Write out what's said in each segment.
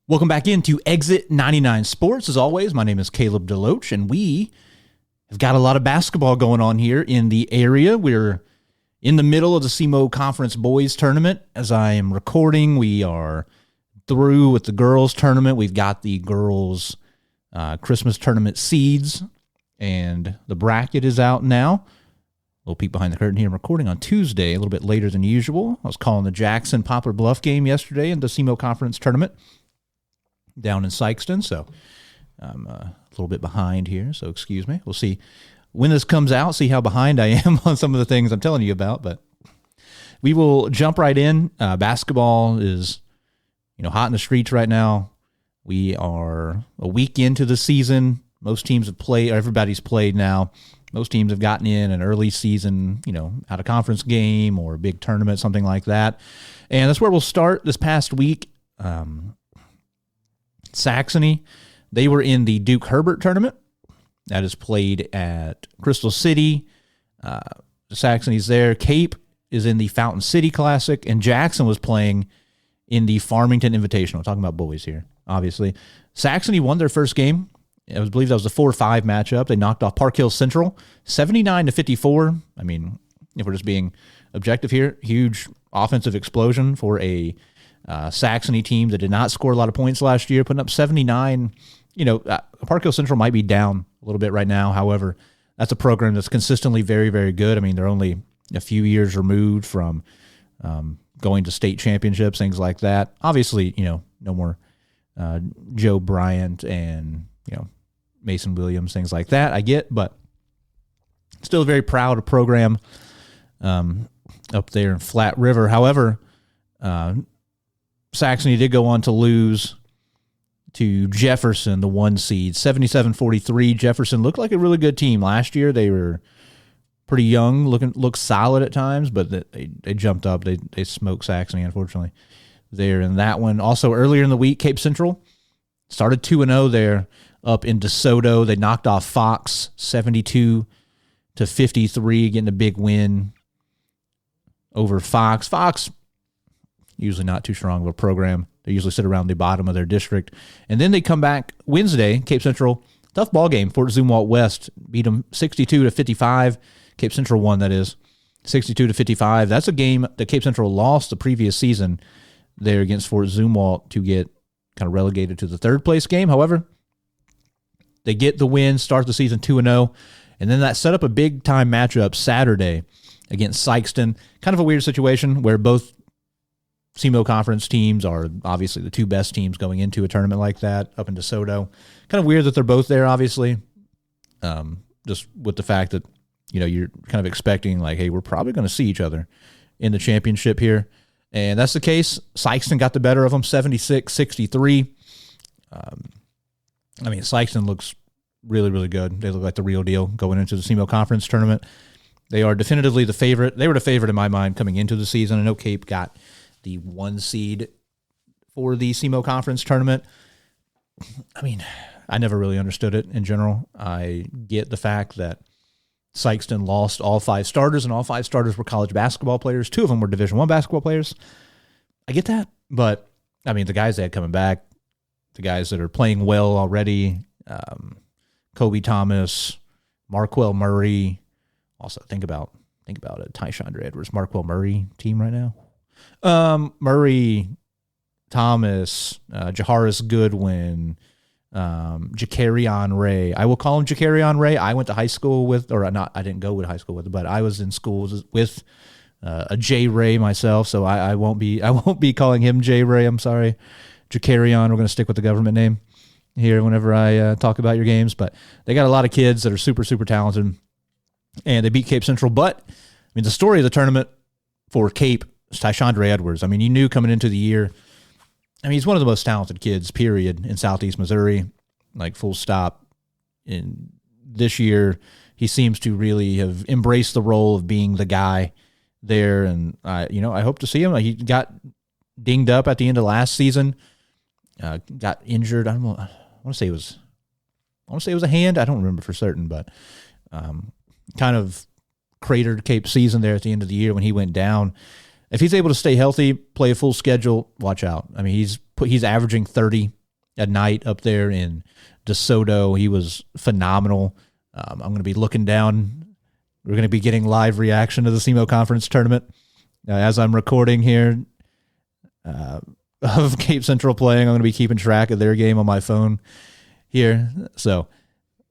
Welcome back into Exit 99 Sports. As always, my name is Caleb Deloach, and we have got a lot of basketball going on here in the area. We're in the middle of the SEMO Conference Boys Tournament. As I am recording, we are through with the girls tournament. We've got the girls Christmas tournament seeds, and the bracket is out now. A little peek behind the curtain here. I'm recording on Tuesday, a little bit later than usual. I was calling the Jackson Poplar Bluff game yesterday in the SEMO Conference Tournament down in Sykeston, so I'm a little bit behind here, so excuse me. We'll see when this comes out, see how behind I am on some of the things I'm telling you about, but we will jump right in. Basketball is, hot in the streets right now. We are a week into the season. Most teams have played, everybody's played now. Most teams have gotten in an early season, out of conference game or a big tournament, something like that. And that's where we'll start this past week. Saxony, they were in the Duke Herbert tournament that is played at Crystal City. Saxony's there. Cape is in the Fountain City Classic, and Jackson was playing in the Farmington Invitational. Talking about boys here, obviously. Saxony won their first game. I believe that was a 4-5 matchup. They knocked off Park Hill Central 79-54. I mean, if we're just being objective here, huge offensive explosion for a Saxony team that did not score a lot of points last year, putting up 79. Park Hill Central might be down a little bit right now. However, that's a program that's consistently very, very good. I mean, they're only a few years removed from going to state championships, things like that. Obviously, no more Joe Bryant and, Mason Williams, things like that. I get, but still a very proud program up there in Flat River. However, Saxony did go on to lose to Jefferson, the 1 seed, 77-43. Jefferson looked like a really good team last year. They were pretty young, looked solid at times, but they jumped up. They smoked Saxony, unfortunately, there in that one. Also, earlier in the week, Cape Central started 2-0 there up in DeSoto. They knocked off Fox 72-53, getting a big win over Fox. Fox, usually not too strong of a program. They usually sit around the bottom of their district. And then they come back Wednesday, Cape Central, tough ball game. Fort Zumwalt West beat them 62-55. Cape Central won, that is, 62-55. That's a game that Cape Central lost the previous season there against Fort Zumwalt to get kind of relegated to the third place game. However, they get the win, start the season 2-0, and then that set up a big-time matchup Saturday against Sykeston. Kind of a weird situation where both SEMO Conference teams are obviously the two best teams going into a tournament like that up in DeSoto. Kind of weird that they're both there, obviously, just with the fact that, you're kind of expecting, like, hey, we're probably going to see each other in the championship here. And that's the case. Sykeston got the better of them, 76-63. Sykeston looks really, really good. They look like the real deal going into the SEMO Conference Tournament. They are definitively the favorite. They were the favorite in my mind coming into the season. I know Cape got the 1 seed for the SEMO Conference Tournament. I never really understood it in general. I get the fact that Sykeston lost all 5 starters, and all 5 starters were college basketball players. 2 of them were Division I basketball players. I get that, but, the guys they had coming back, the guys that are playing well already, Kobe Thomas, Marquell Murray. Also, think about it, Tyshawn Edwards, Marquell Murray team right now. Murray, Thomas, Jaharis Goodwin, Jacarion Ray. I will call him Jacarion Ray. I went to high school with, or not, I didn't go to high school with, but I was in school with a J Ray myself, so I won't be calling him J Ray. I'm sorry. Jacarion, we're going to stick with the government name here whenever I talk about your games, but they got a lot of kids that are super, super talented, and they beat Cape Central. But, the story of the tournament for Cape is Tyshawn Edwards. You knew coming into the year, he's one of the most talented kids, period, in Southeast Missouri, like full stop. In this year, he seems to really have embraced the role of being the guy there, and I hope to see him. He got dinged up at the end of last season, got injured. I want to say it was a hand. I don't remember for certain, but kind of cratered Cape season there at the end of the year when he went down. If he's able to stay healthy, play a full schedule, watch out. He's He's averaging 30 a night up there in DeSoto. He was phenomenal. I'm going to be looking down. We're going to be getting live reaction to the SEMO Conference Tournament as I'm recording here of Cape Central playing. I'm going to be keeping track of their game on my phone here. So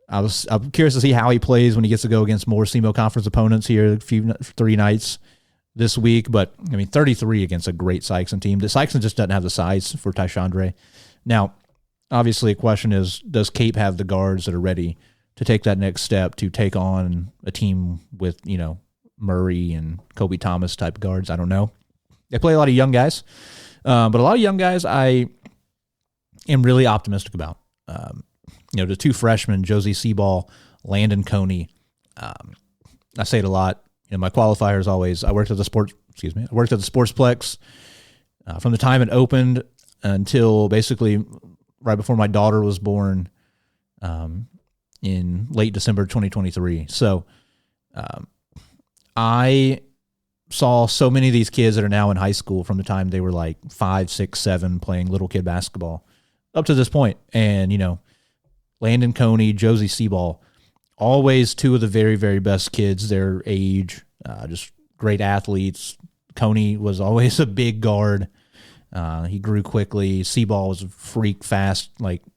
I'm curious to see how he plays when he gets to go against more SEMO Conference opponents here 3 nights this week. But, 33 against a great Sykeston team. The Sykeston just doesn't have the size for Tyshandre. Now, obviously, the question is, does Cape have the guards that are ready to take that next step to take on a team with, Murray and Kobe Thomas type guards? I don't know. They play a lot of young guys, but a lot of young guys I am really optimistic about. The 2 freshmen, Josie Seaball, Landon Coney. I say it a lot. My qualifier is always, I worked at the Sportsplex from the time it opened until basically right before my daughter was born in late December 2023. So I saw so many of these kids that are now in high school from the time they were like 5, 6, 7 playing little kid basketball up to this point. And, Landon Coney, Josie Seaball, always 2 of the very, very best kids their age, just great athletes. Coney was always a big guard. He grew quickly. Seaball was a freak, fast,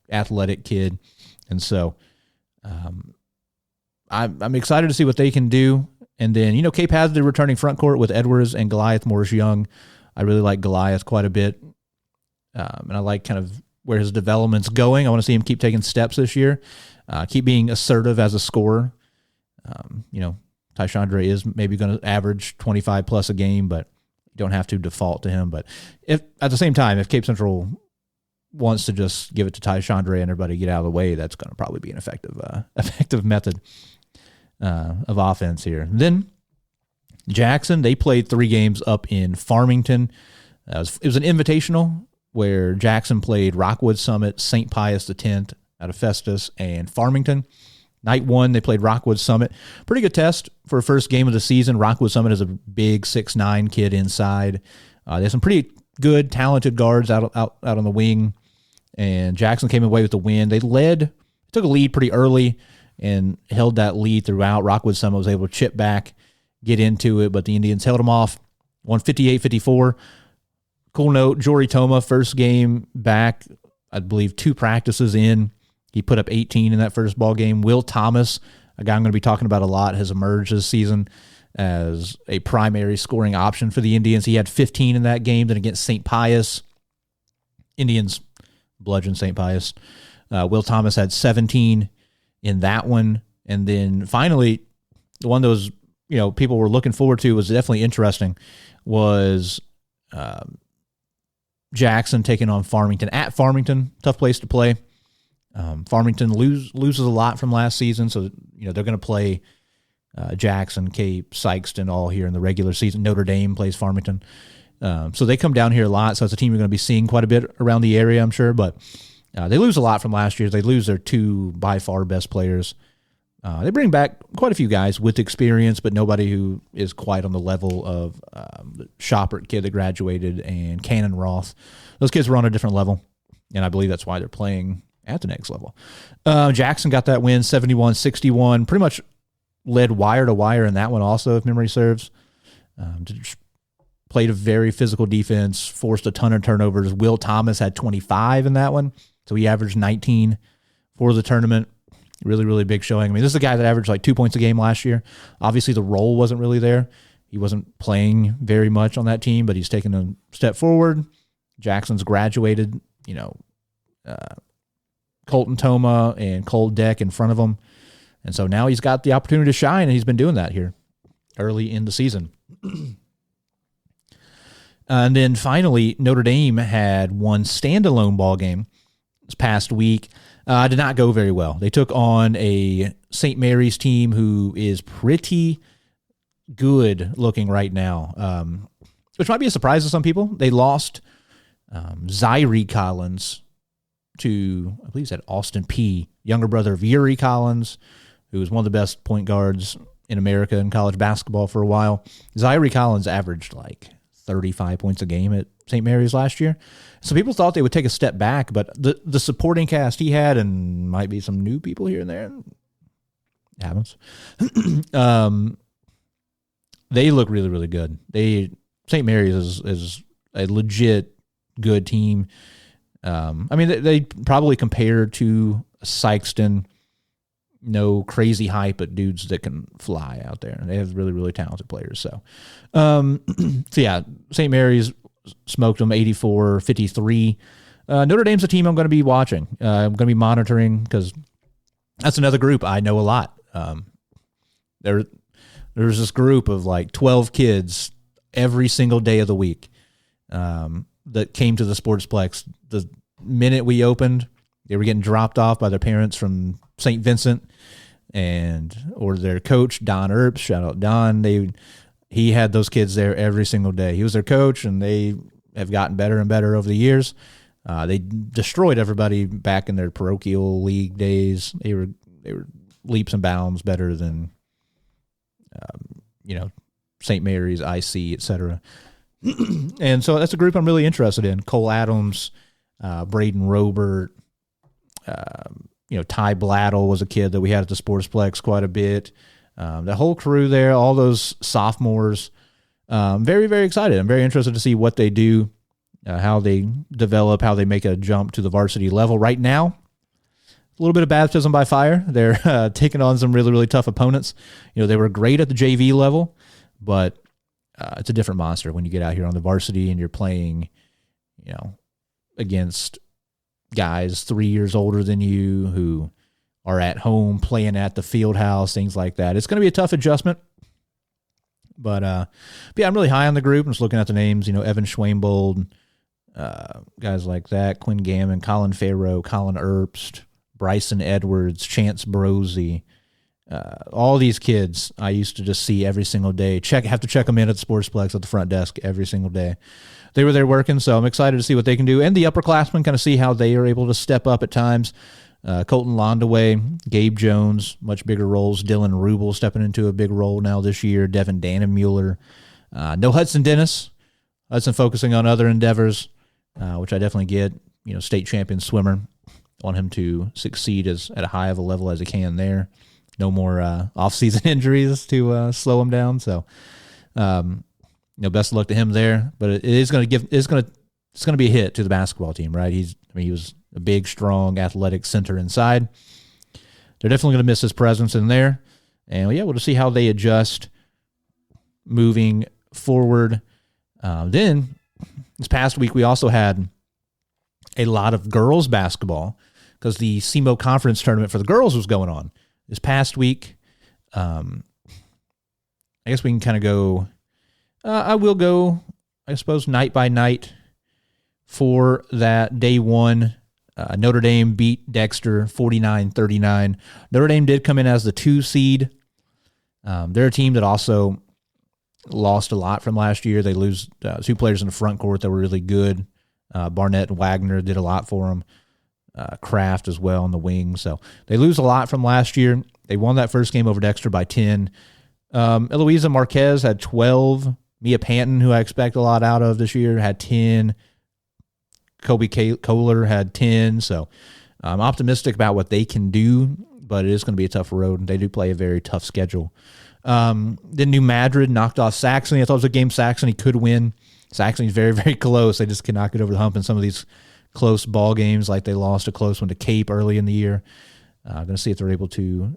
athletic kid. And so I'm excited to see what they can do. And then, Cape has the returning front court with Edwards and Goliath Morris Young. I really like Goliath quite a bit. And I like kind of where his development's going. I want to see him keep taking steps this year, keep being assertive as a scorer. Tyshandre is maybe going to average 25 plus a game, but you don't have to default to him. But if at the same time, if Cape Central wants to just give it to Tyshandre and everybody get out of the way, that's going to probably be an effective method of offense here. Then Jackson, they played 3 games up in Farmington. It was an invitational where Jackson played Rockwood Summit, St. Pius X out of Festus, and Farmington. Night 1, they played Rockwood Summit. Pretty good test for a first game of the season. Rockwood Summit is a big 6'9" kid inside. They have some pretty good, talented guards out on the wing, and Jackson came away with the win. They took a lead pretty early and held that lead throughout. Rockwood Summit was able to chip back, get into it, but the Indians held them off, won 58-54. Cool note, Jory Toma, first game back, I believe 2 practices in. He put up 18 in that first ball game. Will Thomas, a guy I'm going to be talking about a lot, has emerged this season as a primary scoring option for the Indians. He had 15 in that game. Then against St. Pius, Indians bludgeoned St. Pius. Will Thomas had 17 in that one. And then finally, the one that was, people were looking forward to, was definitely interesting, was Jackson taking on Farmington. At Farmington, tough place to play. Farmington loses a lot from last season, so they're going to play Jackson, Cape, Sykeston all here in the regular season. Notre Dame plays Farmington. So they come down here a lot, so it's a team you're going to be seeing quite a bit around the area, I'm sure. But they lose a lot from last year. They lose their 2 by far best players. They bring back quite a few guys with experience, but nobody who is quite on the level of the Shoppert kid that graduated and Cannon Roth. Those kids were on a different level, and I believe that's why they're playing at the next level. Jackson got that win, 71-61, pretty much led wire to wire in that one also, if memory serves. Played a very physical defense, forced a ton of turnovers. Will Thomas had 25 in that one, so he averaged 19 for the tournament. Really, really big showing. This is a guy that averaged 2 points a game last year. Obviously, the role wasn't really there. He wasn't playing very much on that team, but he's taken a step forward. Jackson's graduated, Colton Toma and Cole Deck in front of him. And so now he's got the opportunity to shine, and he's been doing that here early in the season. And then finally, Notre Dame had one standalone ball game this past week. Did not go very well. They took on a St. Mary's team who is pretty good looking right now, which might be a surprise to some people. They lost Zyrie Collins to, I believe he's at Austin P., younger brother of Yuri Collins, who was one of the best point guards in America in college basketball for a while. Zyrie Collins averaged 35 points a game at St. Mary's last year. So people thought they would take a step back, but the supporting cast he had, and might be some new people here and there, it happens. They look really, really good. St. Mary's is a legit good team. I mean, they probably compare to Sikeston. No crazy hype, but dudes that can fly out there. They have really, really talented players. So, yeah, St. Mary's smoked them 84-53. Notre Dame's a team I'm going to be watching. I'm going to be monitoring because that's another group I know a lot. There's this group of like 12 kids every single day of the week that came to the Sportsplex. The minute we opened, they were getting dropped off by their parents from St. Vincent or their coach, Don Earps. Shout out Don. He had those kids there every single day. He was their coach, and they have gotten better and better over the years. They destroyed everybody back in their parochial league days. They were leaps and bounds better than St. Mary's, IC, etc. And so that's a group I'm really interested in. Cole Adams, Braden Robert, Ty Blattle was a kid that we had at the Sportsplex quite a bit. The whole crew there, all those sophomores, very, very excited. I'm very interested to see what they do, how they develop, how they make a jump to the varsity level. Right now, a little bit of baptism by fire. They're taking on some really, really tough opponents. They were great at the JV level, but it's a different monster when you get out here on the varsity and you're playing, against guys 3 years older than you who are at home playing at the field house, things like that. It's going to be a tough adjustment. But yeah, I'm really high on the group. I'm just looking at the names, Evan Schwainbold, guys like that, Quinn Gammon, Colin Farrow, Colin Erbst, Bryson Edwards, Chance Brosey. All these kids I used to just see every single day. Have to check them in at the Sportsplex at the front desk every single day. They were there working, so I'm excited to see what they can do. And the upperclassmen, kind of see how they are able to step up at times. Colton Londaway, Gabe Jones, much bigger roles. Dylan Rubel stepping into a big role now this year. Devin Dannemuller. No Hudson Dennis. Hudson focusing on other endeavors, which I definitely get. State champion swimmer. Want him to succeed at a high of a level as he can there. No more off-season injuries to slow him down. So, best of luck to him there. But it's going to be a hit to the basketball team, right? He was a big, strong, athletic center inside. They're definitely going to miss his presence in there. And yeah, we'll just see how they adjust moving forward. Then this past week we also had a lot of girls basketball because the SEMO Conference Tournament for the girls was going on. This past week, I guess we can kind of go, I will go, I suppose, night by night for that day one. Notre Dame beat Dexter 49-39. Notre Dame did come in as the 2 seed. They're a team that also lost a lot from last year. They lose 2 players in the front court that were really good. Barnett and Wagner did a lot for them. Kraft as well on the wing. So they lose a lot from last year. They won that first game over Dexter by 10. Eloisa Marquez had 12. Mia Panton, who I expect a lot out of this year, had 10. Kobe Kohler had 10. So I'm optimistic about what they can do, but it is going to be a tough road. They do play a very tough schedule. Then New Madrid knocked off Saxony. I thought it was a game Saxony could win. Saxony's very, very close. They just cannot get over the hump in some of these close ball games, like they lost a close one to Cape early in the year. Going to see if they're able to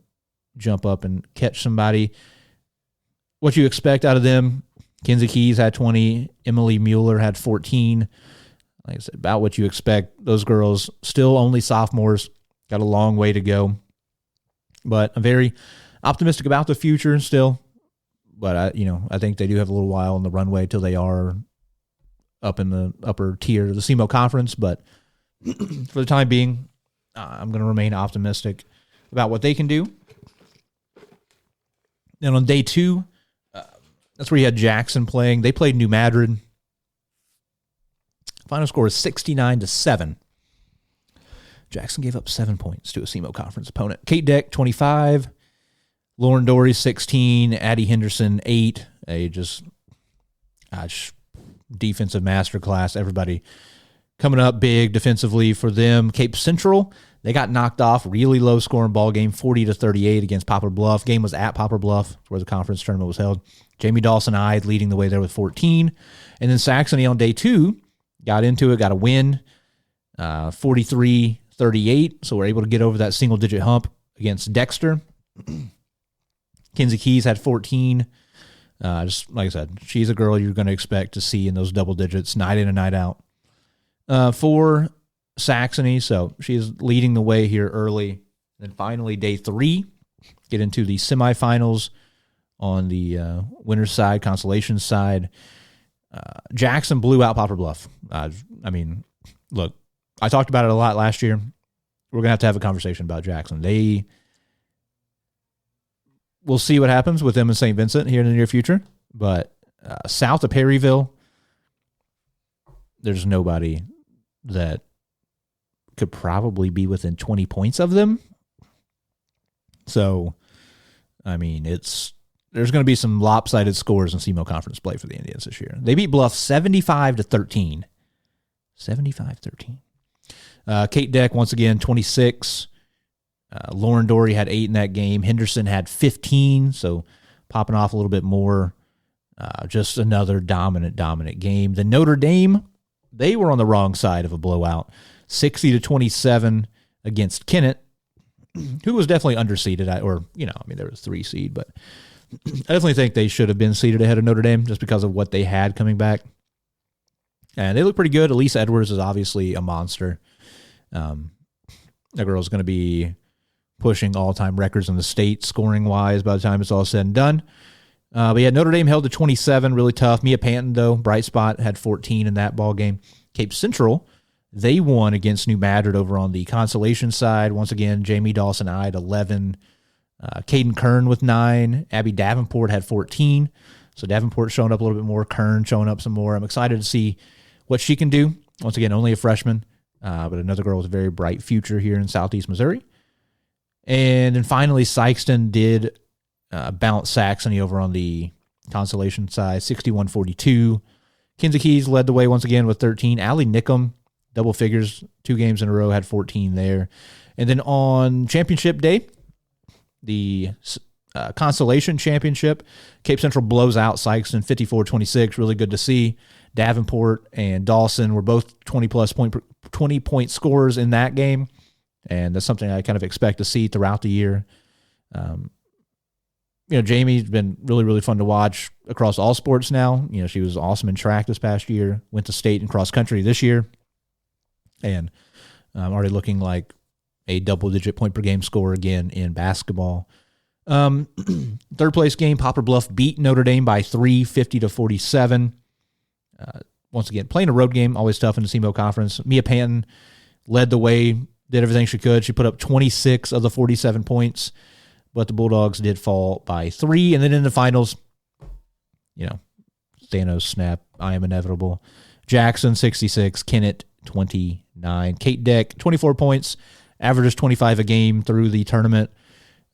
jump up and catch somebody. What you expect out of them, Kinsey Keys had 20. Emily Mueller had 14. Like I said, about what you expect. Those girls, still only sophomores, got a long way to go. But I'm very optimistic about the future still. But I think they do have a little while on the runway till they are up in the upper tier of the SEMO Conference. But for the time being, I'm going to remain optimistic about what they can do. Then on day 2, that's where you had Jackson playing. They played New Madrid. Final score is 69-7. Jackson gave up 7 points to a SEMO Conference opponent. Kate Deck, 25. Lauren Dory, 16. Addie Henderson, 8. defensive masterclass. Everybody coming up big defensively for them. Cape Central, they got knocked off. Really low scoring ball game, 40-38 against Poplar Bluff. Game was at Poplar Bluff, where the conference tournament was held. Jamie Dawson-Ide leading the way there with 14. And then Saxony on day 2 got into it, got a win, 43-38. So we're able to get over that single-digit hump against Dexter. Kinsey Keys had 14. Just like I said, she's a girl you're going to expect to see in those double digits night in and night out for Saxony. So she's leading the way here early. Then finally, day 3, get into the semifinals on the winner's side, consolation side. Jackson blew out Poplar Bluff. I mean, look, I talked about it a lot last year. We're going to have a conversation about Jackson. We'll see what happens with them in St. Vincent here in the near future. But south of Perryville, there's nobody that could probably be within 20 points of them. So, I mean, there's going to be some lopsided scores in SEMO Conference play for the Indians this year. They beat Bluff 75-13. 75-13. Kate Deck, once again, 26. Lauren Dory had 8 in that game. Henderson had 15, so popping off a little bit more. Just another dominant game. The Notre Dame, they were on the wrong side of a blowout. 60-27 against Kennett, who was definitely underseeded. There was 3 seed, but I definitely think they should have been seeded ahead of Notre Dame just because of what they had coming back. And they look pretty good. Elise Edwards is obviously a monster. That girl's going to be pushing all-time records in the state scoring-wise by the time it's all said and done. But yeah, Notre Dame held to 27, really tough. Mia Panton, though, bright spot, had 14 in that ball game. Cape Central, they won against New Madrid over on the consolation side. Once again, Jamie Dawson-Ide, 11. Caden Kern with 9. Abby Davenport had 14. So Davenport showing up a little bit more. Kern showing up some more. I'm excited to see what she can do. Once again, only a freshman, but another girl with a very bright future here in Southeast Missouri. And then finally, Sykeston did bounce Saxony over on the consolation side, 61-42. Kinsey Keys led the way once again with 13. Allie Nickham, double figures, 2 games in a row, had 14 there. And then on championship day, the consolation championship, Cape Central blows out Sykeston 54-26. Really good to see. Davenport and Dawson were both 20-point scorers in that game. And that's something I kind of expect to see throughout the year. Jamie's been really, really fun to watch across all sports now. She was awesome in track this past year, went to state and cross country this year, and already looking like a double-digit point-per-game scorer again in basketball. Third place game, Poplar Bluff beat Notre Dame by 3, 50-47. Once again, playing a road game, always tough in the SEMO Conference. Mia Panton led the way, did everything she could. She put up 26 of the 47 points, but the Bulldogs did fall by 3. And then in the finals, Thanos snap, I am inevitable. Jackson, 66, Kennett, 29. Kate Deck, 24 points, averages 25 a game through the tournament.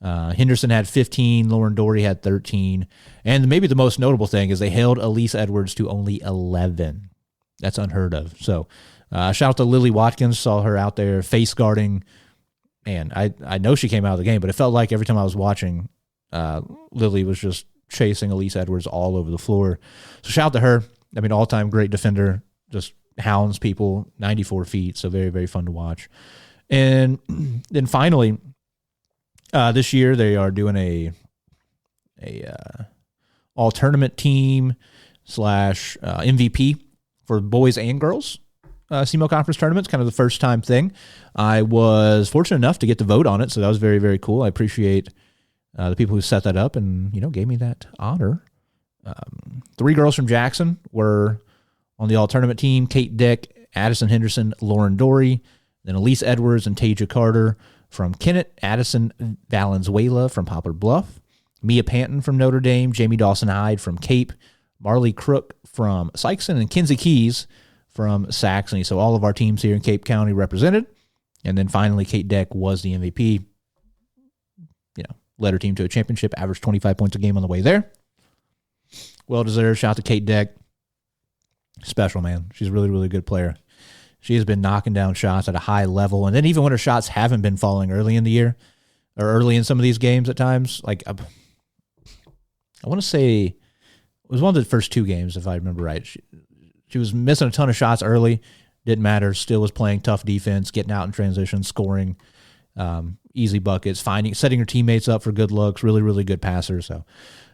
Henderson had 15, Lauren Dory had 13. And maybe the most notable thing is they held Elise Edwards to only 11. That's unheard of. So shout out to Lily Watkins, saw her out there face guarding. And I know she came out of the game, but it felt like every time I was watching, Lily was just chasing Elise Edwards all over the floor. So shout out to her. I mean, all-time great defender, just hounds people, 94 feet, so very, very fun to watch. And then finally, this year they are doing a all-tournament team / MVP for boys and girls. SEMO Conference Tournament. It's kind of the first time thing. I was fortunate enough to get to vote on it, so that was very, very cool. I appreciate the people who set that up and, gave me that honor. 3 girls from Jackson were on the all-tournament team: Kate Deck, Addison Henderson, Lauren Dory, then Elise Edwards and Taja Carter from Kennett, Addison Valenzuela from Poplar Bluff, Mia Panton from Notre Dame, Jamie Dawson-Ide from Cape, Marley Crook from Sykeston, and Kinsey Keys from Saxony. So all of our teams here in Cape County represented. And then finally, Kate Deck was the MVP. Led her team to a championship, averaged 25 points a game on the way there. Well-deserved. Shout out to Kate Deck. Special, man. She's a really, really good player. She has been knocking down shots at a high level. And then even when her shots haven't been falling early in the year or early in some of these games at times, like I want to say it was one of the first 2 games, if I remember right. She was missing a ton of shots early. Didn't matter. Still was playing tough defense, getting out in transition, scoring easy buckets, setting her teammates up for good looks. Really, really good passer. So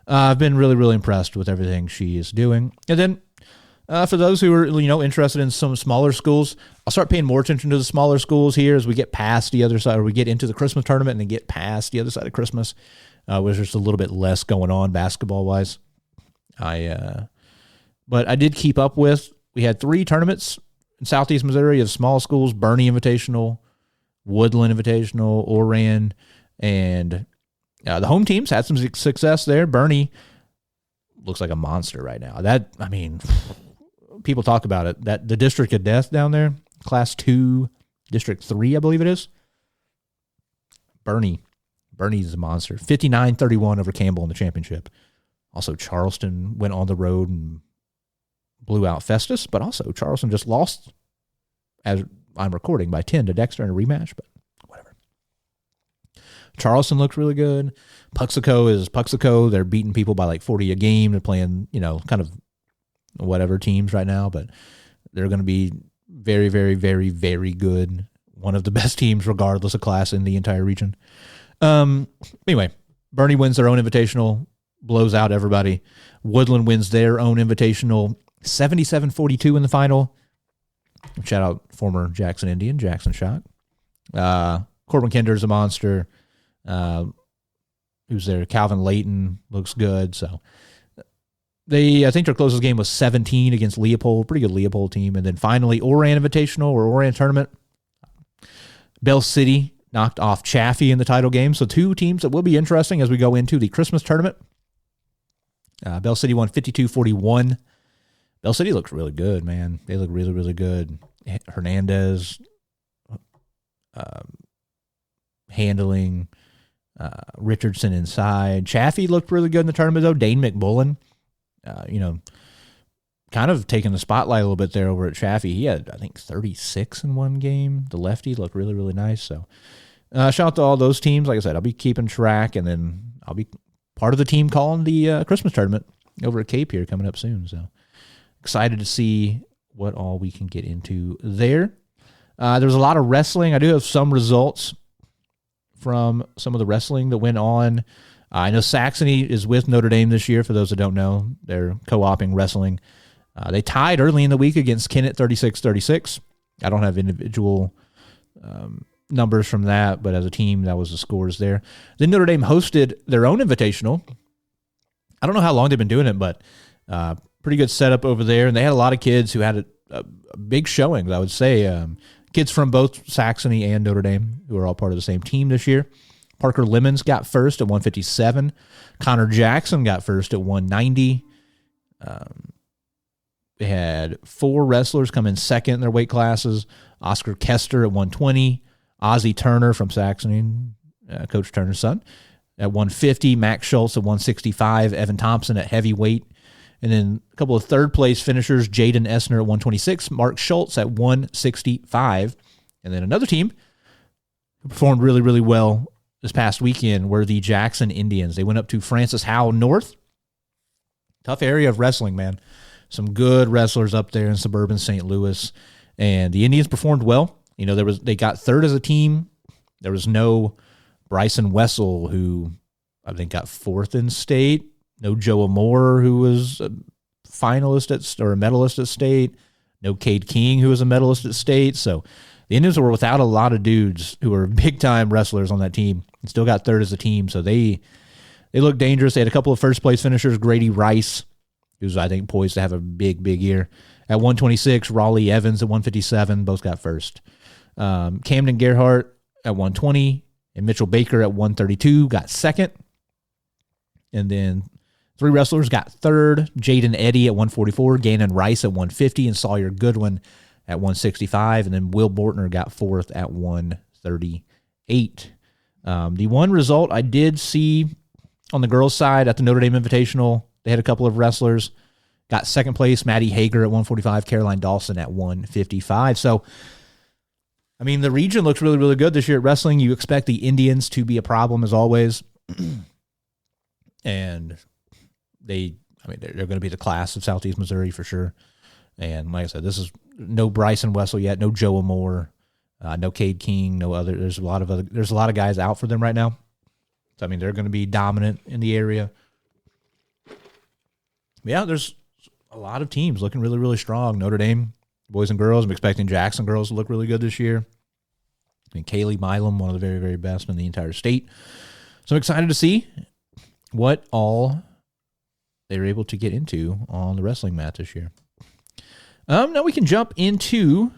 I've been really, really impressed with everything she is doing. And then for those who are interested in some smaller schools, I'll start paying more attention to the smaller schools here as we get past the other side, or we get into the Christmas tournament and then get past the other side of Christmas, where there's just a little bit less going on basketball wise. But I did keep up with. We had 3 tournaments in Southeast Missouri of small schools: Bernie Invitational, Woodland Invitational, Oran, and the home teams had some success there. Bernie looks like a monster right now. People talk about it. That the District of Death down there, Class 2, District 3, I believe it is. Bernie's a monster. 59-31 over Campbell in the championship. Also, Charleston went on the road and blew out Festus, but also Charleston just lost, as I'm recording, by 10 to Dexter in a rematch, but whatever. Charleston looks really good. Puxico is Puxico. They're beating people by like 40 a game. They're playing, kind of whatever teams right now, but they're going to be very, very, very, very good. One of the best teams, regardless of class, in the entire region. Anyway, Bernie wins their own invitational, blows out everybody. Woodland wins their own invitational, 77-42 in the final. Shout out former Jackson Indian, Jackson Shock. Corbin Kinder's a monster. Who's there? Calvin Layton looks good. So I think their closest game was 17 against Leopold. Pretty good Leopold team. And then finally, Oran Invitational or Oran Tournament. Bell City knocked off Chaffee in the title game. So 2 teams that will be interesting as we go into the Christmas tournament. Bell City won 52-41. Bell City looks really good, man. They look really, really good. Hernandez handling, Richardson inside. Chaffee looked really good in the tournament, though. Dane McBullen, kind of taking the spotlight a little bit there over at Chaffee. He had, I think, 36 in one game. The lefty looked really, really nice. So shout out to all those teams. Like I said, I'll be keeping track, and then I'll be part of the team calling the Christmas tournament over at Cape here coming up soon. So excited to see what all we can get into there. There's a lot of wrestling. I do have some results from some of the wrestling that went on. I know Saxony is with Notre Dame this year. For those that don't know, they're co-oping wrestling. They tied early in the week against Kennett 36-36. I don't have individual numbers from that, but as a team, that was the scores there. Then Notre Dame hosted their own invitational. I don't know how long they've been doing it, but pretty good setup over there. And they had a lot of kids who had a big showing, I would say. Kids from both Saxony and Notre Dame who are all part of the same team this year. Parker Lemons got first at 157. Connor Jackson got first at 190. They had 4 wrestlers come in second in their weight classes. Oscar Kester at 120. Ozzie Turner from Saxony, Coach Turner's son, at 150. Max Schultz at 165. Evan Thompson at heavyweight. And then a couple of third-place finishers, Jaden Essner at 126, Mark Schultz at 165. And then another team who performed really, really well this past weekend were the Jackson Indians. They went up to Francis Howell North. Tough area of wrestling, man. Some good wrestlers up there in suburban St. Louis. And the Indians performed well. They got third as a team. There was no Bryson Wessel, who I think got fourth in state. No Joe Moore, who was a finalist or a medalist at state. No Cade King, who was a medalist at state. So the Indians were without a lot of dudes who were big-time wrestlers on that team and still got third as a team. So they looked dangerous. They had a couple of first-place finishers. Grady Rice, who's, I think, poised to have a big, big year. At 126, Raleigh Evans at 157. Both got first. Camden Gerhardt at 120 and Mitchell Baker at 132 got second. And then 3 wrestlers got third. Jaden Eddy at 144, Gannon Rice at 150, and Sawyer Goodwin at 165. And then Will Bortner got fourth at 138. The one result I did see on the girls' side at the Notre Dame Invitational, they had a couple of wrestlers Got second place, Maddie Hager at 145, Caroline Dawson at 155. So, I mean, the region looks really, really good this year at wrestling. You expect the Indians to be a problem as always. And they're going to be the class of Southeast Missouri for sure. And like I said, this is no Bryson Wessel yet, no Joe Moore, no Cade King, no other. There's a lot of guys out for them right now. So, I mean, they're going to be dominant in the area. Yeah, there's a lot of teams looking really, really strong. Notre Dame, boys and girls. I'm expecting Jackson girls to look really good this year. I mean, Kaylee Milam, one of the very, very best in the entire state. So I'm excited to see what all they're able to get into on the wrestling mat this year. Now we can jump into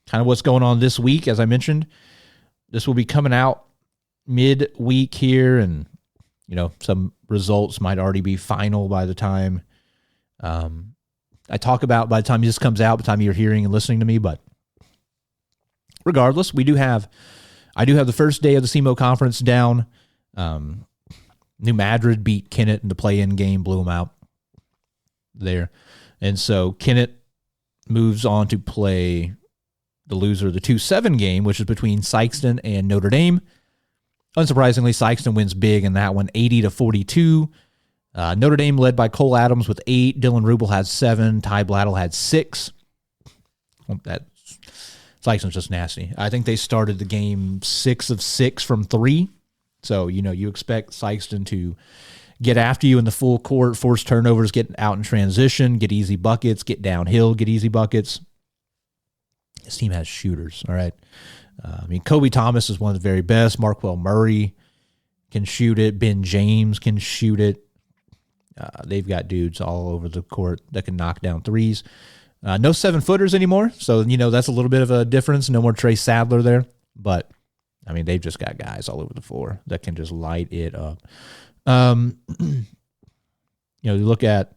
kind of what's going on this week. As I mentioned, this will be coming out mid-week here, and some results might already be final by the time I talk about, by the time this comes out, by the time you're hearing and listening to me. But regardless, I do have the first day of the SEMO Conference down. New Madrid beat Kennett in the play-in game, blew them out there. And so Kennett moves on to play the loser of the 2-7 game, which is between Sikeston and Notre Dame. Unsurprisingly, Sikeston wins big in that one, 80-42. Notre Dame led by Cole Adams with 8. Dylan Rubel had 7. Ty Blattle had 6. Sikeston's just nasty. I think they started the game 6 of 6 from 3. So, you expect Sikeston to get after you in the full court, force turnovers, get out in transition, get easy buckets, get downhill, get easy buckets. This team has shooters, all right? Kobe Thomas is one of the very best. Marquell Murray can shoot it. Ben James can shoot it. They've got dudes all over the court that can knock down threes. No 7-footers anymore, so, that's a little bit of a difference. No more Trey Sadler there, but they've just got guys all over the floor that can just light it up. You look at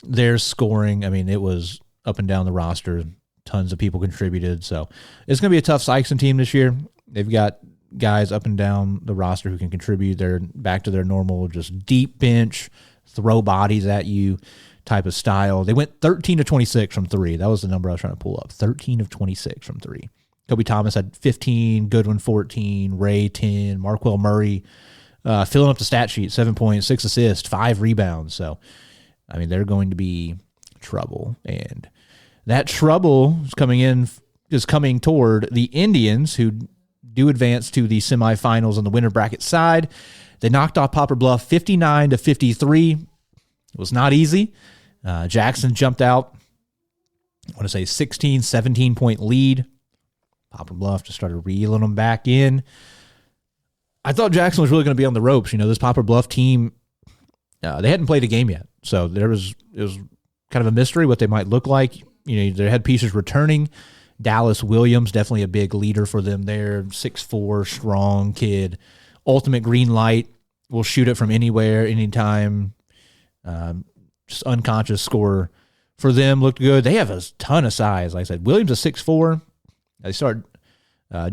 their scoring. It was up and down the roster. Tons of people contributed. So it's going to be a tough Sikeston team this year. They've got guys up and down the roster who can contribute. They're back to their normal, just deep bench, throw bodies at you type of style. They went 13 of 26 from 3. That was the number I was trying to pull up. 13 of 26 from 3. Kobe Thomas had 15, Goodwin 14, Ray 10, Marquell Murray filling up the stat sheet, 7 points, 6 assists, 5 rebounds. So, they're going to be trouble. And that trouble is coming toward the Indians, who do advance to the semifinals on the winner bracket side. They knocked off Poplar Bluff 59-53. It was not easy. Jackson jumped out, I want to say 16, 17-point lead. Poplar Bluff just started reeling them back in. I thought Jackson was really going to be on the ropes. This Poplar Bluff team, they hadn't played a game yet. So it was kind of a mystery what they might look like. They had pieces returning. Dallas Williams, definitely a big leader for them there. 6'4", strong kid. Ultimate green light. Will shoot it from anywhere, anytime. Just unconscious scorer for them. Looked good. They have a ton of size. Like I said, Williams is 6'4". They start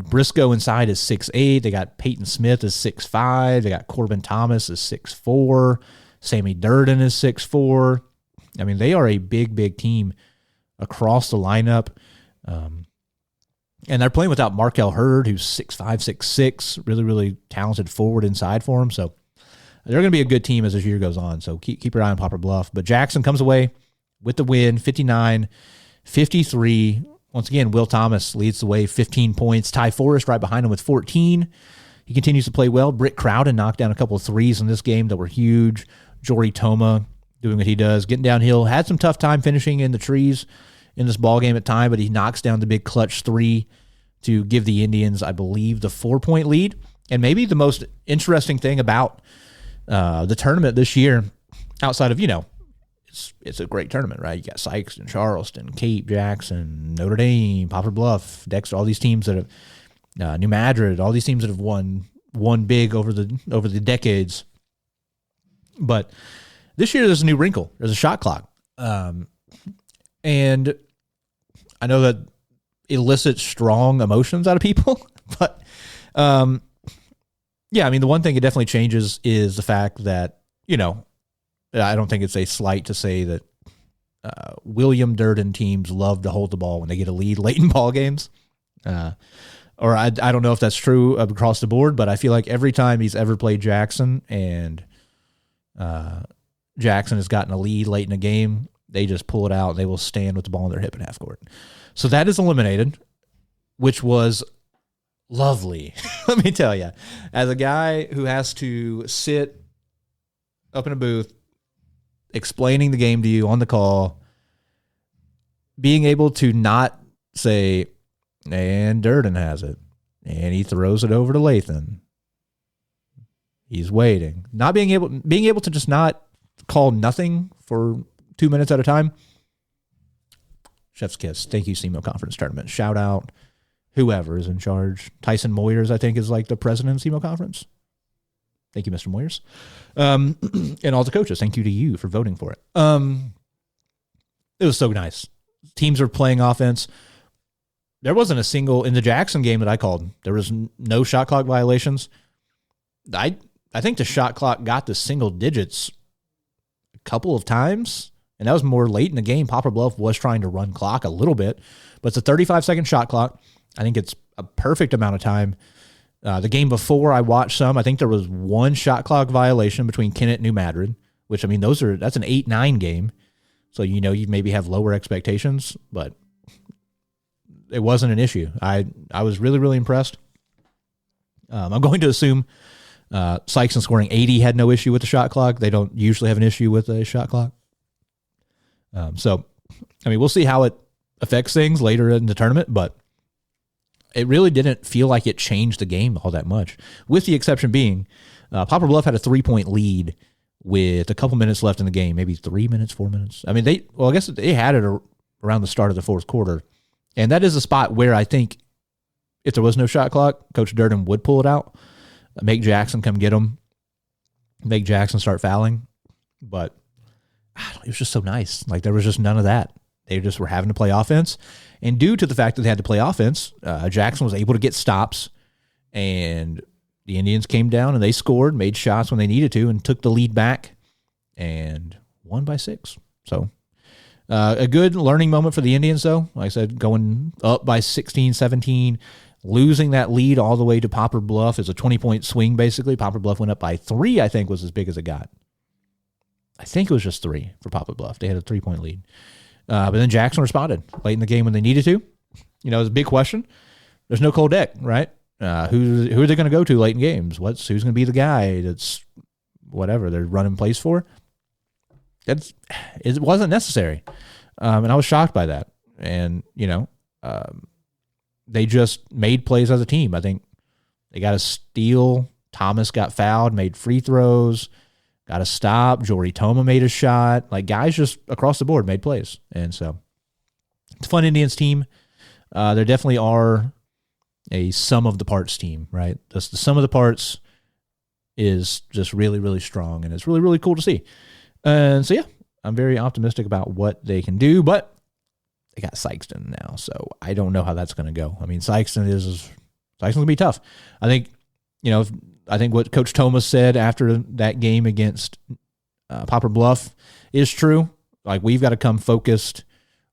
Briscoe inside is 6'8". They got Peyton Smith is 6'5". They got Corbin Thomas is 6'4". Sammy Durden is 6'4". They are a big, big team across the lineup. And they're playing without Markel Hurd, who's 6'5", 6'6", really, really talented forward inside for them. So they're going to be a good team as this year goes on. So keep your eye on Poplar Bluff. But Jackson comes away with the win, 59-53. Once again, Will Thomas leads the way, 15 points. Ty Forrest right behind him with 14. He continues to play well. Britt Crowden knocked down a couple of threes in this game that were huge. Jory Toma doing what he does, getting downhill. Had some tough time finishing in the trees in this ball game at time, but he knocks down the big clutch 3 to give the Indians, I believe, the 4-point lead. And maybe the most interesting thing about the tournament this year, outside of, it's a great tournament, right? You got Sykes and Charleston, Cape, Jackson, Notre Dame, Poplar Bluff, Dexter, all these teams that have, New Madrid, all these teams that have won big over the decades. But this year there's a new wrinkle. There's a shot clock. And I know that elicits strong emotions out of people, but the one thing it definitely changes is the fact that, I don't think it's a slight to say that William Durden teams love to hold the ball when they get a lead late in ball games. Or I don't know if that's true across the board, but I feel like every time he's ever played Jackson and Jackson has gotten a lead late in a game, they just pull it out and they will stand with the ball in their hip at half court. So that is eliminated, which was lovely. Let me tell you, as a guy who has to sit up in a booth explaining the game to you on the call, being able to not say, and Durden has it, and he throws it over to Lathan. He's waiting. Not being able to just not call nothing for 2 minutes at a time. Chef's kiss. Thank you, SEMO Conference Tournament. Shout out whoever is in charge. Tyson Moyers, I think, is like the president of SEMO Conference. Thank you, Mr. Moyers. And all the coaches, thank you to you for voting for it. It was so nice. Teams are playing offense. There wasn't a single, in the Jackson game that I called, there was no shot clock violations. I think the shot clock got to single digits a couple of times, and that was more late in the game. Poplar Bluff was trying to run clock a little bit, but it's a 35-second shot clock. I think it's a perfect amount of time. The game before I watched some, I think there was one shot clock violation between Kennett and New Madrid, which, I mean, that's an 8-9 game. So, you maybe have lower expectations, but it wasn't an issue. I was really, really impressed. I'm going to assume Sykeston scoring 80 had no issue with the shot clock. They don't usually have an issue with a shot clock. So, I mean, we'll see how it affects things later in the tournament, but it really didn't feel like it changed the game all that much, with the exception being Poplar Bluff had a 3-point lead with a couple minutes left in the game, maybe 3 minutes, 4 minutes. I mean, I guess they had it around the start of the fourth quarter. And that is a spot where I think if there was no shot clock, Coach Durden would pull it out, make Jackson come get him, make Jackson start fouling. But it was just so nice. Like, there was just none of that. They just were having to play offense. And due to the fact that they had to play offense, Jackson was able to get stops, and the Indians came down and they scored, made shots when they needed to, and took the lead back and won by 6. So a good learning moment for the Indians, though. Like I said, going up by 16, 17, losing that lead all the way to Poplar Bluff is a 20-point swing, basically. Poplar Bluff went up by 3, I think, was as big as it got. I think it was just 3 for Poplar Bluff. They had a 3-point lead. But then Jackson responded late in the game when they needed to. It was a big question. There's no cold deck, right? Who are they going to go to late in games? Who's going to be the guy that's whatever they're running plays for? It wasn't necessary. And I was shocked by that. And, they just made plays as a team. I think they got a steal. Thomas got fouled, made free throws, got a stop. Jory Toma made a shot. Like, guys just across the board made plays. And so it's a fun Indians team. There definitely are a sum of the parts team, right? The sum of the parts is just really, really strong, and it's really, really cool to see. And so, yeah, I'm very optimistic about what they can do, but they got Sykeston now, so I don't know how that's going to go. I mean, Sykeston going to be tough. I think, I think what Coach Thomas said after that game against Poplar Bluff is true. Like, we've got to come focused,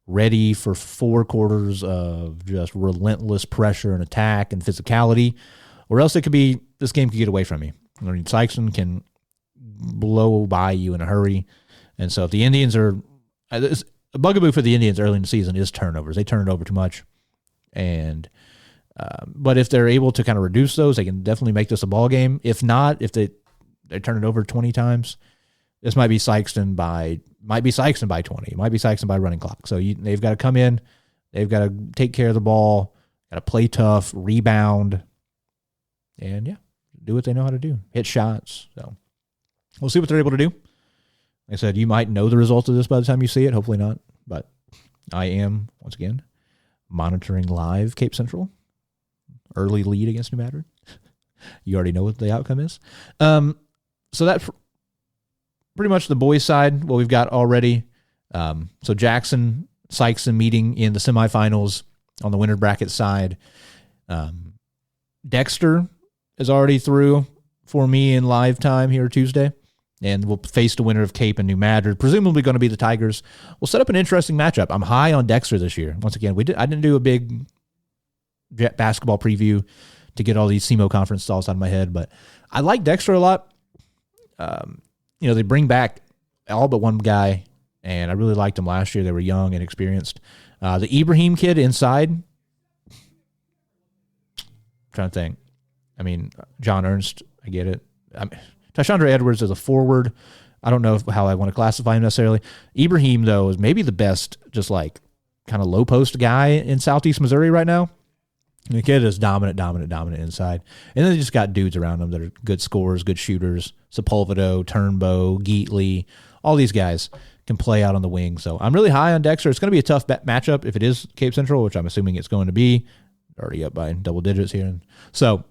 ready for 4 quarters of just relentless pressure and attack and physicality, or else this game could get away from you. I mean, Sykeston can blow by you in a hurry. And so if the Indians a bugaboo for the Indians early in the season is turnovers. They turn it over too much. And but if they're able to kind of reduce those, they can definitely make this a ball game. If not, if they turn it over 20 times, this might be Sykeston by 20. It might be Sykeston by running clock. So they've got to come in. They've got to take care of the ball, got to play tough, rebound, and, yeah, do what they know how to do, hit shots. So we'll see what they're able to do. Like I said, you might know the result of this by the time you see it. Hopefully not. But I am, once again, monitoring live Cape Central. Early lead against New Madrid. You already know what the outcome is. So that's pretty much the boys' side, what we've got already. So Jackson, Sykeston meeting in the semifinals on the winner bracket side. Dexter is already through for me in live time here Tuesday. and we'll face the winner of Cape and New Madrid, presumably going to be the Tigers. We'll set up an interesting matchup. I'm high on Dexter this year. Once again, I didn't do a big basketball preview to get all these SEMO Conference stalls out of my head, but I like Dexter a lot. They bring back all but one guy, and I really liked them last year. They were young and experienced. The Ibrahim kid inside, I'm trying to think. I mean, John Ernst, I get it. Tashandra Edwards is a forward. I don't know how I want to classify him necessarily. Ibrahim, though, is maybe the best just like kind of low post guy in Southeast Missouri right now. The kid is dominant inside. And then they just got dudes around them that are good scorers, good shooters. Sepulvedo, Turnbow, Geatley, all these guys can play out on the wing. So I'm really high on Dexter. It's going to be a tough matchup if it is Cape Central, which I'm assuming it's going to be. Already up by double digits here. So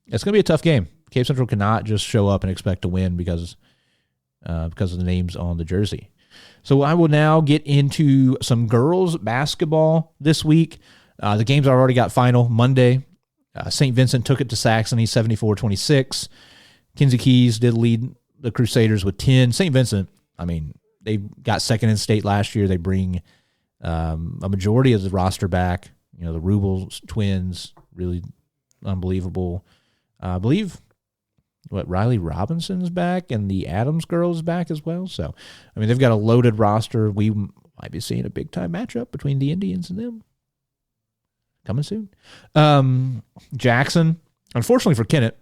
it's going to be a tough game. Cape Central cannot just show up and expect to win because of the names on the jersey. So I will now get into some girls basketball this week. The games I already got final. Monday, St. Vincent took it to Saxony, 74-26. Kinsey Keys did lead the Crusaders with 10. St. Vincent, I mean, they got second in state last year. They bring a majority of the roster back. You know, the Rubel twins, really unbelievable. I believe Riley Robinson's back and the Adams girls back as well. So, I mean, they've got a loaded roster. We might be seeing a big-time matchup between the Indians and them. Coming soon. Jackson, unfortunately for Kennett,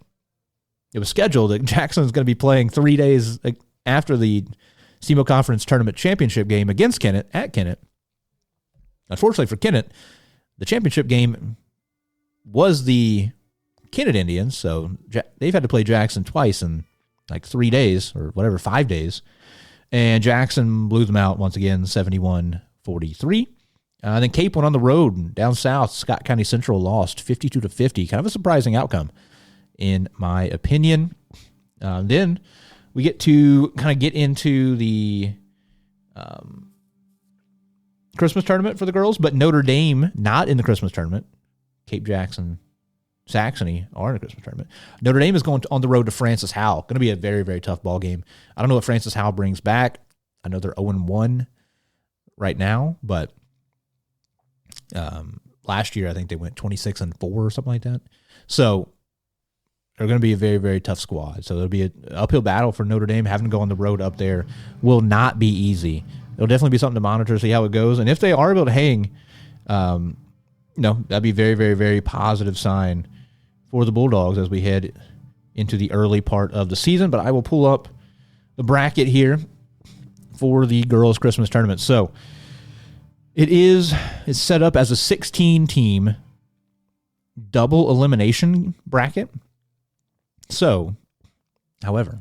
it was scheduled that Jackson's going to be playing 3 days after the SEMO Conference Tournament championship game against Kennett at Kennett. Unfortunately for Kennett, the championship game was the Kennett Indians, so they've had to play Jackson twice in like 3 days or whatever, 5 days. And Jackson blew them out once again, 71-43. Then Cape went on the road down south. Scott County Central lost 52-50. Kind of a surprising outcome, in my opinion. Then we get to kind of get into the Christmas tournament for the girls, but Notre Dame not in the Christmas tournament. Cape Jackson, Saxony are in the Christmas tournament. Notre Dame is going on the road to Francis Howell. Going to be a very, very tough ball game. I don't know what Francis Howell brings back. I know they're 0-1 right now, but last year I think they went 26-4 or something like that. So they're going to be a very, very tough squad. So it'll be an uphill battle for Notre Dame. Having to go on the road up there will not be easy. It'll definitely be something to monitor, see how it goes. And if they are able to hang, that'd be very, very, very positive sign for the Bulldogs as we head into the early part of the season. But I will pull up the bracket here for the girls' Christmas tournament. So it's set up as a 16-team double elimination bracket. So, however,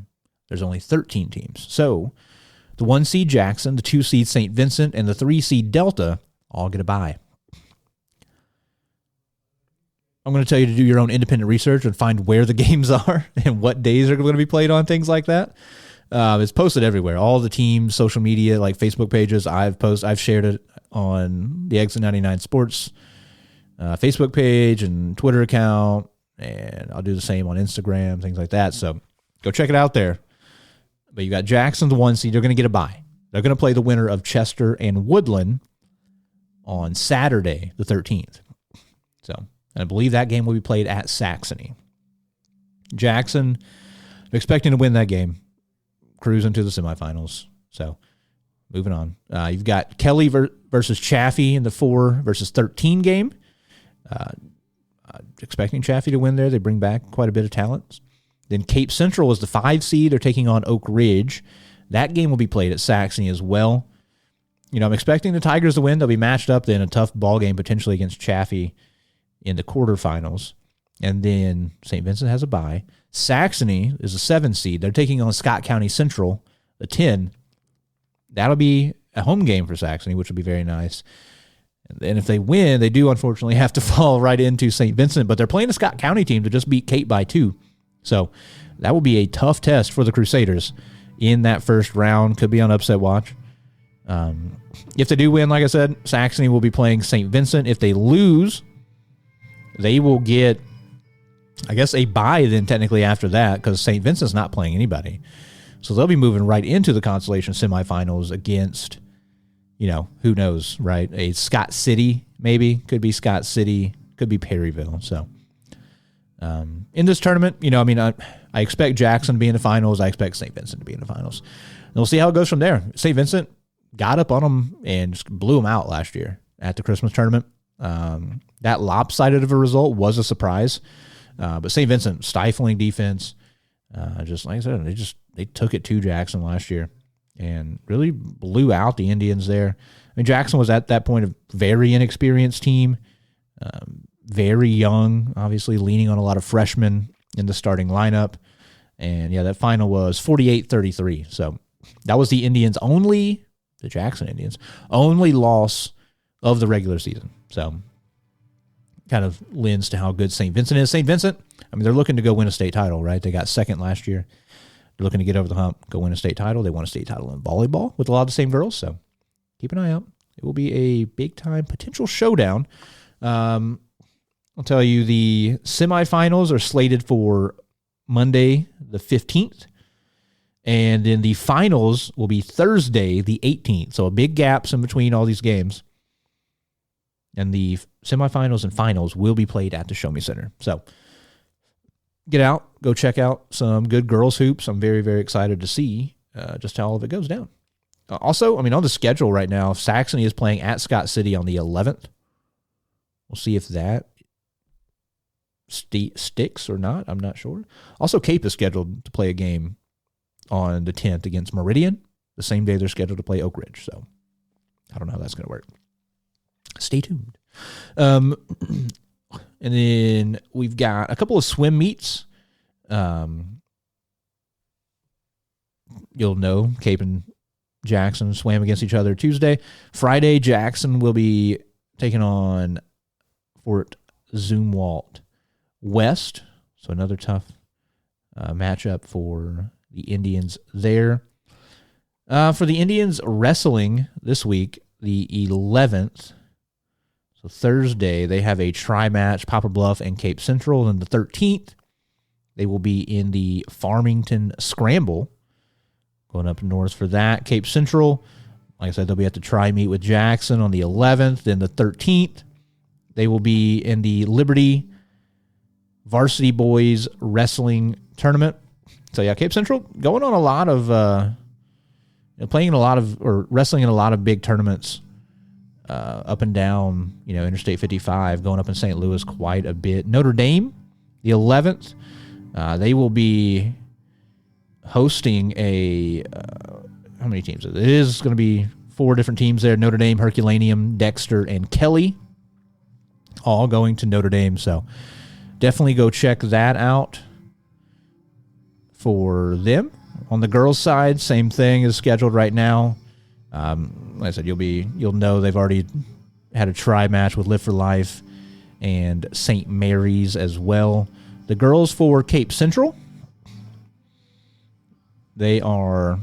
there's only 13 teams. So the 1 seed Jackson, the 2 seed St. Vincent, and the 3 seed Delta all get a bye. I'm going to tell you to do your own independent research and find where the games are and what days are going to be played on, things like that. It's posted everywhere. All the teams, social media, like Facebook pages, I've shared it on the Exit 99 Sports Facebook page and Twitter account, and I'll do the same on Instagram, things like that. So go check it out there. But you got Jackson, the 1 seed. They're going to get a bye. They're going to play the winner of Chester and Woodland on Saturday, the 13th. So I believe that game will be played at Saxony. Jackson, expecting to win that game, cruising to the semifinals. So moving on. You've got Kelly versus Chaffee in the 4 versus 13 game. Expecting Chaffee to win there. They bring back quite a bit of talent. Then Cape Central is the 5 seed. They're taking on Oak Ridge. That game will be played at Saxony as well. You know, I'm expecting the Tigers to win. They'll be matched up then, a tough ball game potentially against Chaffee in the quarterfinals. And then St. Vincent has a bye. Saxony is a 7 seed. They're taking on Scott County Central, the 10. That'll be a home game for Saxony, which will be very nice. And if they win, they do unfortunately have to fall right into St. Vincent, but they're playing a Scott County team to just beat Cape by 2. So that will be a tough test for the Crusaders in that first round. Could be on upset watch. If they do win, like I said, Saxony will be playing St. Vincent. If they lose, they will get, I guess, a bye then technically after that because St. Vincent's not playing anybody. So they'll be moving right into the consolation semifinals against, who knows, right? A Scott City, maybe. Could be Scott City. Could be Perryville. So in this tournament, I expect Jackson to be in the finals. I expect St. Vincent to be in the finals. And we'll see how it goes from there. St. Vincent got up on them and just blew them out last year at the Christmas tournament. That lopsided of a result was a surprise. But St. Vincent, stifling defense. Just like I said, they took it to Jackson last year and really blew out the Indians there. I mean, Jackson was at that point a very inexperienced team, very young, obviously leaning on a lot of freshmen in the starting lineup. And yeah, that final was 48-33. So that was the Jackson Indians' only loss of the regular season. So kind of lends to how good St. Vincent is. St. Vincent, they're looking to go win a state title, right? They got second last year. They're looking to get over the hump, go win a state title. They won a state title in volleyball with a lot of the same girls, so keep an eye out. It will be a big-time potential showdown. I'll tell you, the semifinals are slated for Monday the 15th, and then the finals will be Thursday the 18th, so a big gaps in between all these games. And the semifinals and finals will be played at the Show Me Center. So get out, go check out some good girls hoops. I'm very, very excited to see just how all of it goes down. Also, on the schedule right now, Saxony is playing at Scott City on the 11th. We'll see if that sticks or not. I'm not sure. Also, Cape is scheduled to play a game on the 10th against Meridian, the same day they're scheduled to play Oak Ridge. So I don't know how that's going to work. Stay tuned. And then we've got a couple of swim meets. You'll know Cape and Jackson swam against each other Tuesday. Friday, Jackson will be taking on Fort Zumwalt West. So another tough matchup for the Indians there. For the Indians wrestling this week, the 11th, so Thursday, they have a tri-match, Poplar Bluff and Cape Central. And the 13th, they will be in the Farmington Scramble, going up north for that. Cape Central, like I said, they'll be at the tri-meet with Jackson on the 11th. Then the 13th, they will be in the Liberty Varsity Boys Wrestling Tournament. So yeah, Cape Central going on a lot of, wrestling in a lot of big tournaments. Up and down, Interstate 55, going up in St. Louis quite a bit. Notre Dame, the 11th, they will be hosting how many teams? It is going to be 4 different teams there. Notre Dame, Herculaneum, Dexter, and Kelly, all going to Notre Dame. So definitely go check that out for them. On the girls' side, same thing is scheduled right now. Like I said, you'll know they've already had a tri-match with Live for Life and St. Mary's as well. The girls for Cape Central, they are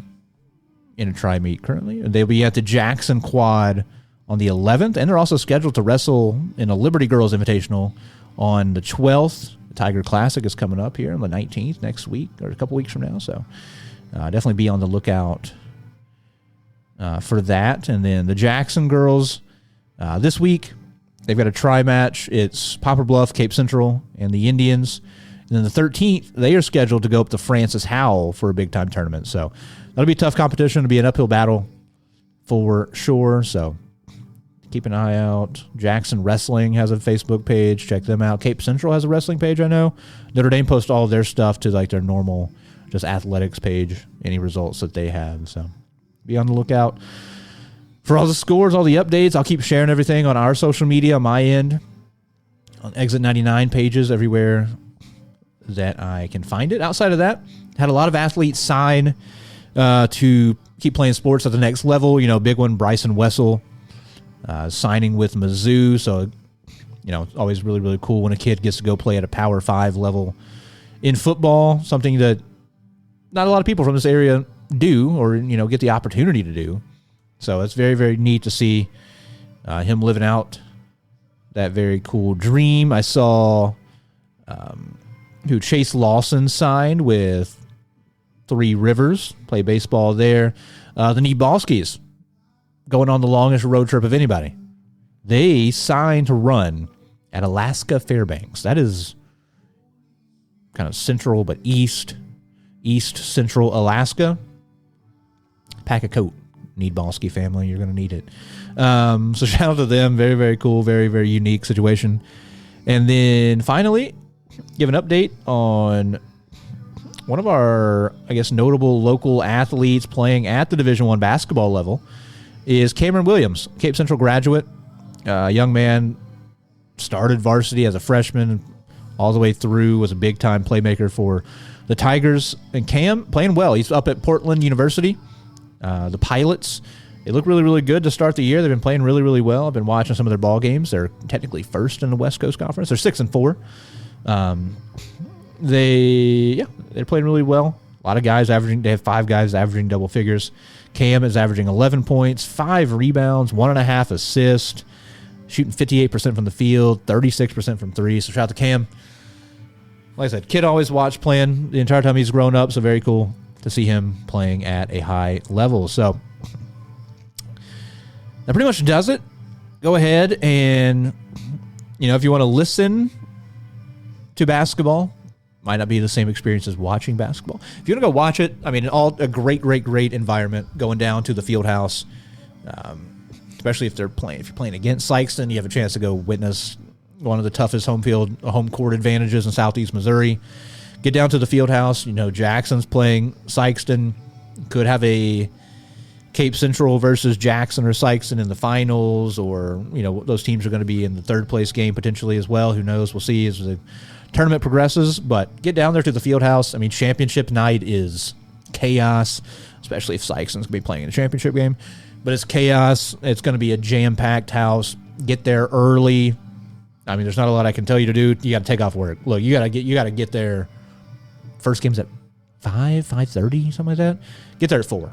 in a tri-meet currently. They'll be at the Jackson Quad on the 11th, and they're also scheduled to wrestle in a Liberty Girls Invitational on the 12th. The Tiger Classic is coming up here on the 19th next week, or a couple weeks from now, so definitely be on the lookout for that. And then the Jackson girls, this week, they've got a tri-match. It's Poplar Bluff, Cape Central, and the Indians. And then the 13th, they are scheduled to go up to Francis Howell for a big-time tournament. So that'll be a tough competition. It'll be an uphill battle for sure. So keep an eye out. Jackson Wrestling has a Facebook page. Check them out. Cape Central has a wrestling page, I know. Notre Dame posts all of their stuff to their normal just athletics page, any results that they have. So be on the lookout for all the scores, all the updates. I'll keep sharing everything on our social media on my end, on Exit 99 pages everywhere that I can find it. Outside of that, had a lot of athletes sign to keep playing sports at the next level. Big one, Bryson Wessel, signing with Mizzou. So, it's always really, really cool when a kid gets to go play at a Power 5 level in football, something that not a lot of people from this area do or, get the opportunity to do. So it's very, very neat to see him living out that very cool dream. I saw who Chase Lawson signed with Three Rivers, play baseball there. The Nebalskis, going on the longest road trip of anybody. They signed to run at Alaska Fairbanks. That is kind of central, but east central Alaska. Pack a coat, Nebalski family. You're going to need it. So shout out to them. Very, very cool. Very, very unique situation. And then finally, give an update on one of our, I guess, notable local athletes playing at the Division I basketball level is Cameron Williams, Cape Central graduate. Young man, started varsity as a freshman all the way through, was a big-time playmaker for the Tigers. And Cam, playing well. He's up at Portland University. The Pilots, they look really, really good to start the year. They've been playing really, really well. I've been watching some of their ball games. They're technically first in the West Coast Conference. They're 6-4. They're playing really well. A lot of guys averaging. They have 5 guys averaging double figures. Cam is averaging 11 points, 5 rebounds, 1.5 assists, shooting 58% from the field, 36% from three. So shout out to Cam. Like I said, kid always watched playing the entire time he's grown up. So very cool to see him playing at a high level. So that pretty much does it. Go ahead and, if you want to listen to basketball, might not be the same experience as watching basketball. If you want to go watch it, a great environment going down to the field house, especially if you're playing against Sikeston, you have a chance to go witness one of the toughest home court advantages in Southeast Missouri. Get down to the field house. Jackson's playing Sikeston. Could have a Cape Central versus Jackson or Sikeston in the finals, or, those teams are going to be in the third place game potentially as well. Who knows? We'll see as the tournament progresses, but get down there to the field house. Championship night is chaos, especially if Sikeston's going to be playing in a championship game. But it's chaos. It's going to be a jam-packed house. Get there early. There's not a lot I can tell you to do. You got to take off work. Look, you got to get there. First game's at 5:30, something like that. Get there at 4.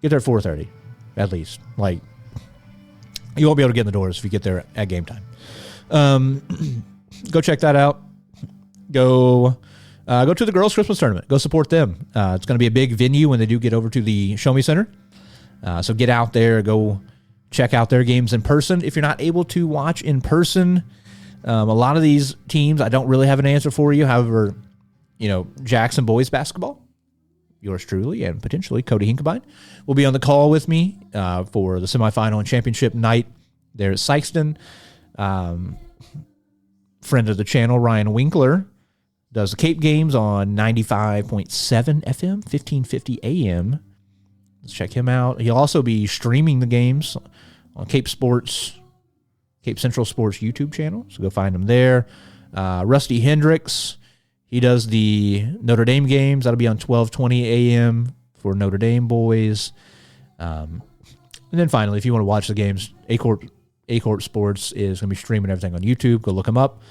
Get there at 4:30, at least. You won't be able to get in the doors if you get there at game time. Go check that out. Go to the girls' Christmas tournament. Go support them. It's going to be a big venue when they do get over to the Show Me Center. So get out there. Go check out their games in person. If you're not able to watch in person, a lot of these teams, I don't really have an answer for you. However, Jackson boys basketball, yours truly, and potentially Cody Hinkabine will be on the call with me for the semifinal and championship night there at Sikeston. Friend of the channel, Ryan Winkler, does the Cape games on 95.7 FM, 1550 AM. Let's check him out. He'll also be streaming the games on Cape Central Sports YouTube channel, so go find him there. Rusty Hendricks, he does the Notre Dame games. That'll be on 12:20 AM for Notre Dame boys. And then finally, if you want to watch the games, A-Court Sports is going to be streaming everything on YouTube. Go look them up.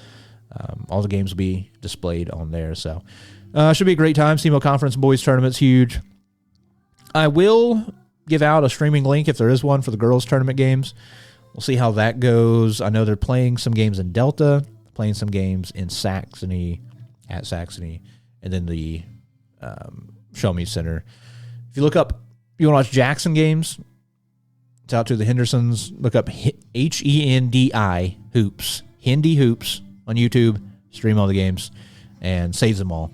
All the games will be displayed on there. So should be a great time. SEMO Conference Boys Tournament's huge. I will give out a streaming link if there is one for the girls' tournament games. We'll see how that goes. I know they're playing some games in Delta, playing some games in Saxony, and then the Show Me Center. If you look up, you want to watch Jackson games, it's out to the Hendersons. Look up HENDI Hoops, Hendy Hoops on YouTube. Stream all the games and saves them all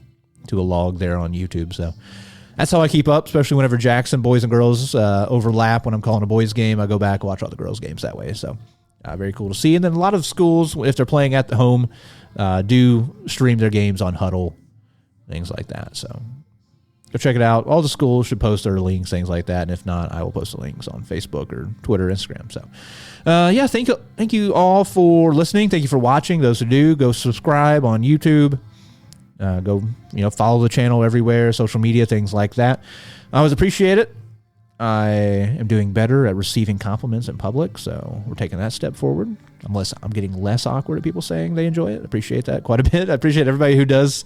to a log there on YouTube. So that's how I keep up, especially whenever Jackson boys and girls overlap. When I'm calling a boys game, I go back and watch all the girls games that way. So very cool to see. And then a lot of schools, if they're playing at the home, do stream their games on Huddle, things like that. So go check it out. All the schools should post their links, things like that. And if not, I will post the links on Facebook or Twitter, Instagram. So, thank you all for listening. Thank you for watching. Those who do, go subscribe on YouTube. Go, follow the channel everywhere, social media, things like that. I always appreciate it. I am doing better at receiving compliments in public, so we're taking that step forward. I'm getting less awkward at people saying they enjoy it. I appreciate that quite a bit. I appreciate everybody who does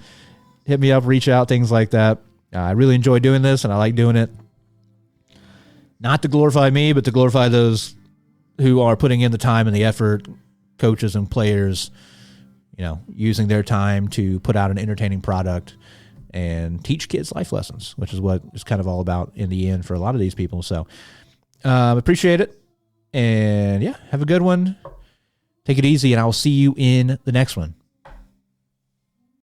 hit me up, reach out, things like that. I really enjoy doing this, and I like doing it. Not to glorify me, but to glorify those who are putting in the time and the effort, coaches and players, using their time to put out an entertaining product and teach kids life lessons, which is what it's kind of all about in the end for a lot of these people. So appreciate it. And yeah, have a good one. Take it easy, and I will see you in the next one.